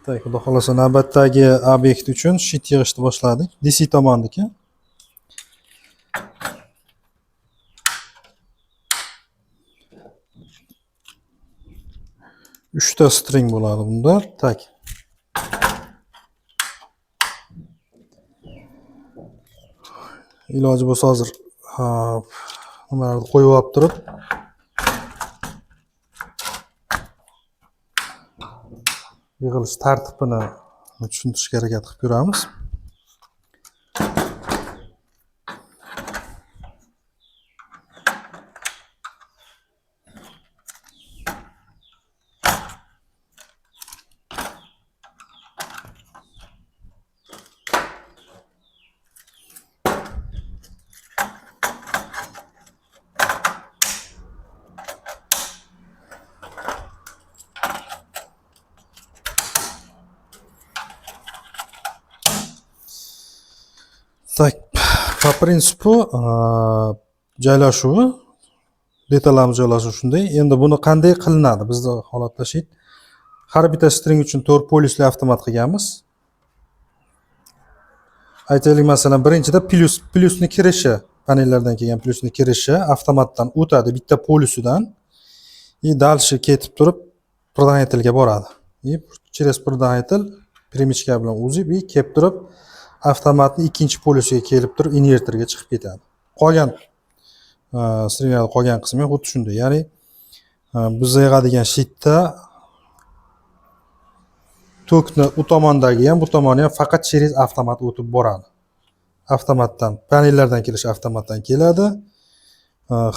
Tak, xudo xolasa navbatdagi obyekt uchun shit yig'ishni boshladik. DC tomonniki. Uchta string bo'ladi bunda. Tak. Iloji bo'lsa hozir nimalarni qo'yib olib turib yig'ilish tartibini tushuntirishga harakat qilib ko'ramiz. Tak, po prinsipi joylashuvi, detallarimiz joylashuvi shunday. Endi buni qanday qilinadi? Bizda holatda shit har bitta string uchun 4 polisli avtomat qilganmiz. Aytaylik, masalan, birinchida plyusni kirishi, panellardan kelgan plyusni kirishi avtomatdan o'tadi bitta polisidan. Dalshi ketib turib предохранительga boradi. Через предохранитель перемычка bilan uzib, kelib turib avtomatni ikkinchi polisiga kelib turib invertorga chiqib ketadi. Qolgan stringlarda qolgan qismi xuddi shunday. Ya'ni biz yig'adigan shitda tokni u tomondagi ham, bu tomoni ham faqat через avtomat o'tib boradi. Avtomatdan, panellardan kelish avtomatdan keladi.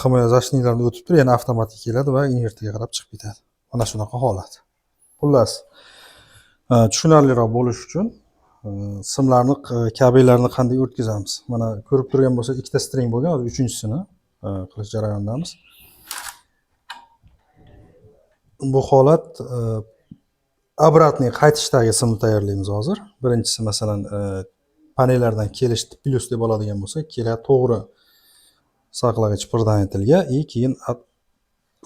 Himoya zashniklardan o'tib turib, yana avtomatga keladi va invertorga qarab chiqib ketadi. Mana shunaqa holat. Xullas, tushunarliroq bo'lish uchun simlarni, kabellarni qanday o'tkazamiz? Mana ko'rib turgan bo'lsa, ikkita string bo'lgan, hozir uchinchisini qilish jarayonidamiz. Bu holat обратный qaytishdagi simni tayyorlaymiz hozir. Birinchisi masalan panellardan kelish plyus deb oladigan bo'lsa, keladi to'g'ri saqlag'ich предохранительga, keyin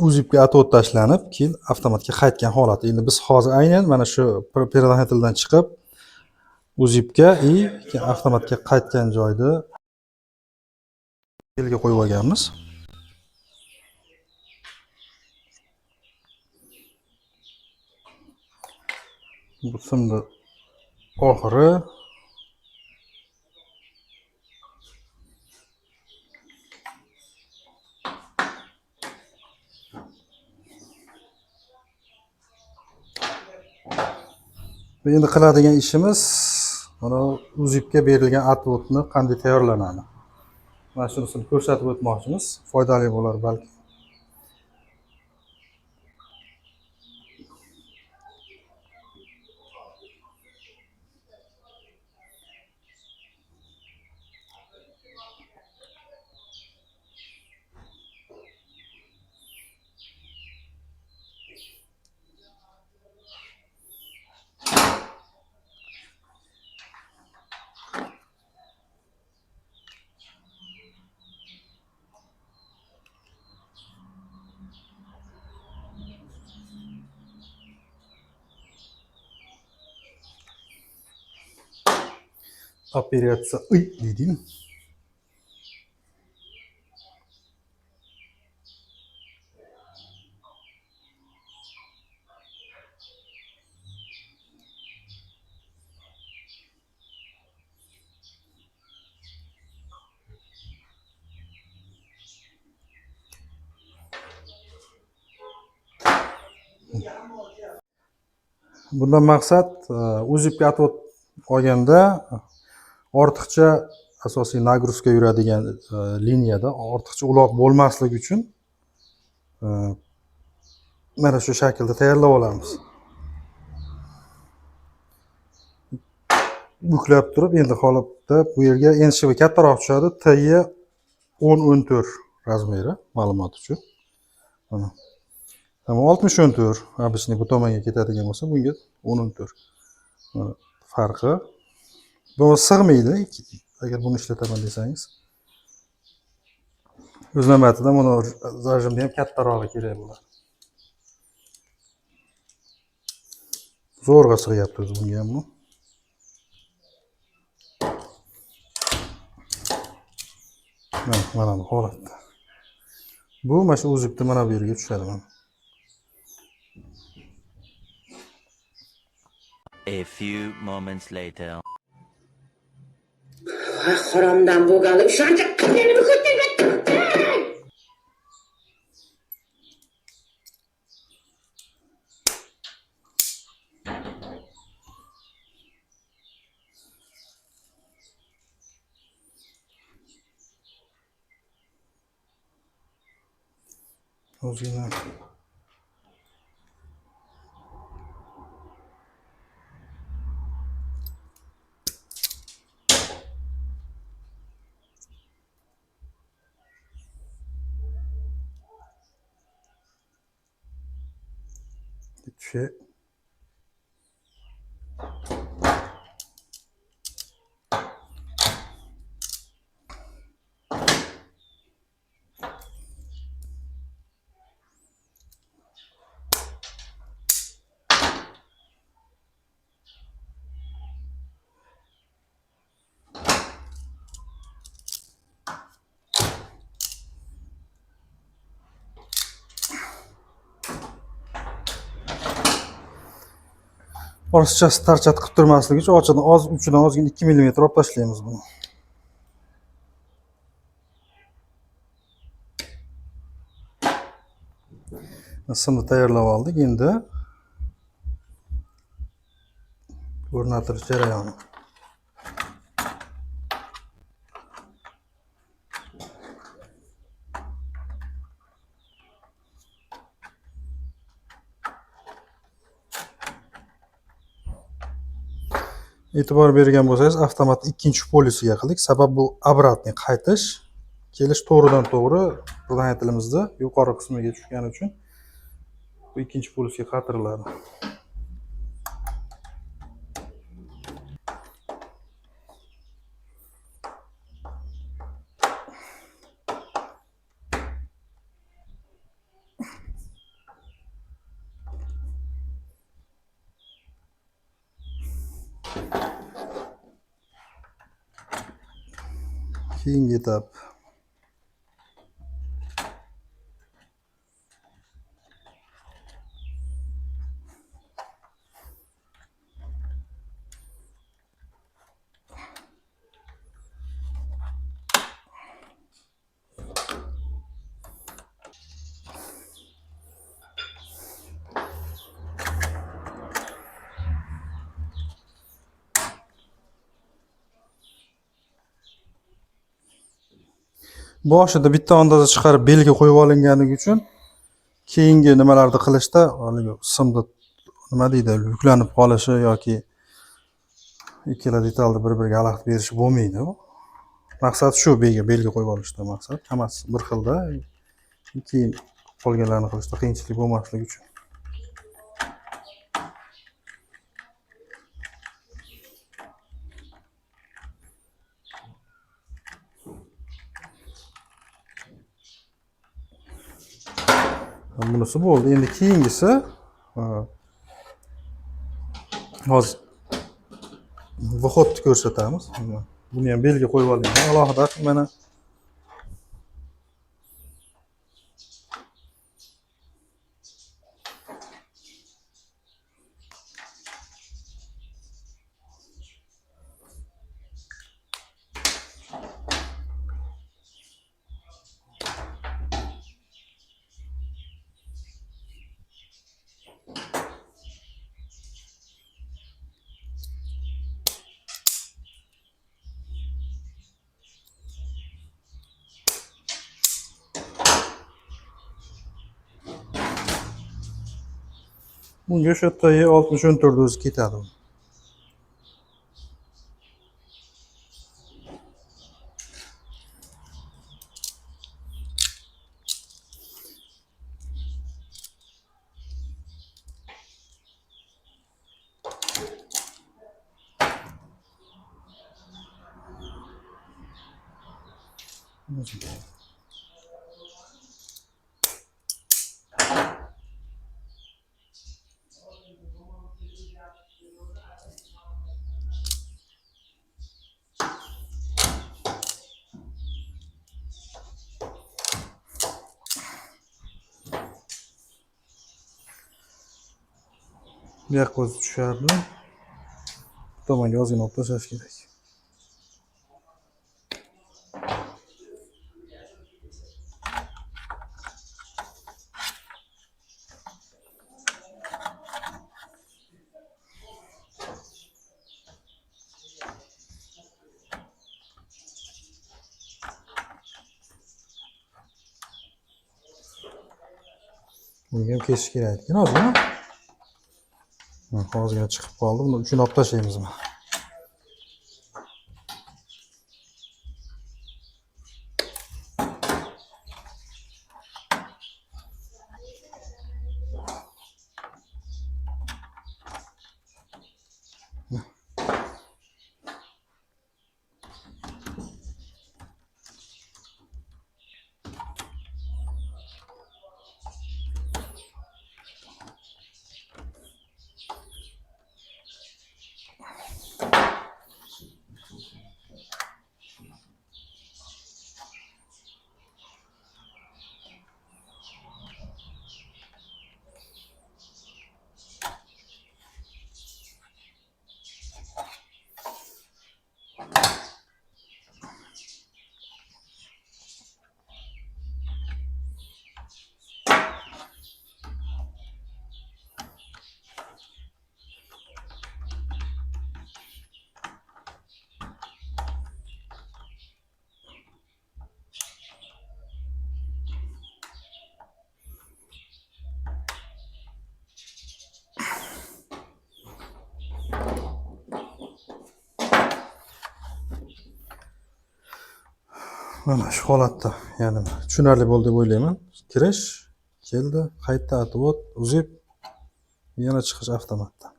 uzibga atod tashlanib, keyin avtomatga qaytgan holati. Endi biz hozir aynan mana shu предохранительdan chiqib uzibga keyin avtomatga qaytgan joyda belga qo'yib olganmiz. Bu simni oxiri endi qiladigan ishimiz mana uzibga berilgan atvodni qanday tayyorlanadi. Mana shunisini ko'rsatib o'tmoqchimiz. Foydali bo'lar balki. Operatsiya deydi. Bundan maqsad uzibga atod olganda ortiqcha asosiy nagruzka yuradigan liniyada ortiqcha uloq bo'lmasligi uchun mana shu shaklda tayyorlab olamiz. Buklab turib, endi holatda bu yerga NSHV kattaroq tushadi. TY 10-14 razmeri ma'lumot uchun. Mana 60-14 обычный bu tomonga ketadigan bo'lsa, bunga 10-14. Farqi. Bu sig'maydi agar buni ishlataman desangiz. O'z navbatida buni zajimda ham kattarog'i kerak bo'ladi. Zo'rg'a sig'yapti o'zi bunga ham bu. Mana bu holatda. Bu mana shu uzibdi mana bu yerga tushadi mana. A few moments later. Haromdan bo'lgani ishonchi qilganini ko'rgan. Ozgina şey orasichasi tarchat qilib turmasligi uchun uchidan ozgina 2 mm olib tashlaymiz buni. Simni tayyorlab oldik. Endi o'rnatilish jarayoni. E'tibor bergan bo'lsangiz, avtomat ikkinchi polisiga qildik. Sabab bu обратный qaytish, kelish to'g'ridan to'g'ri planet tilimizda yuqori qismiga tushgani uchun bu ikkinchi polisga qaytariladi. Keyingi etap boshida bitta andoza chiqarib belga qo'yib olingani uchun keyingi nimalarni qilishda simda nima deydi, yuklanib qolishi yoki ikkala detalni bir-biriga alohida berish bo'lmaydi. Maqsad shu, belga qo'yib olishdan maqsad. Hammasi bir xilda, keyin qolganlarni qilishda qiyinchilik bo'lmasligi uchun. Bunisi bo'ldi. Endi keyingisi hozir vixodni ko'rsatamiz. Buni ham belga qo'yib oling. Alohida mana bunga o'sha yerda 60-14 o'zi ketadi. Bu yoqqa o'zi tushardi. Bu tomonga ozgina olib tashlash kerak. Bunga ham kesish kerak ekan ozgina. Ozgina chiqib qoldi. Buni uchini olib tashlaymizmi? Mana shu holatda, ya'ni tushunarli bo'ldi deb o'ylayman. Kirish keldi, qayta atib uzib, yana chiqish avtomatdan.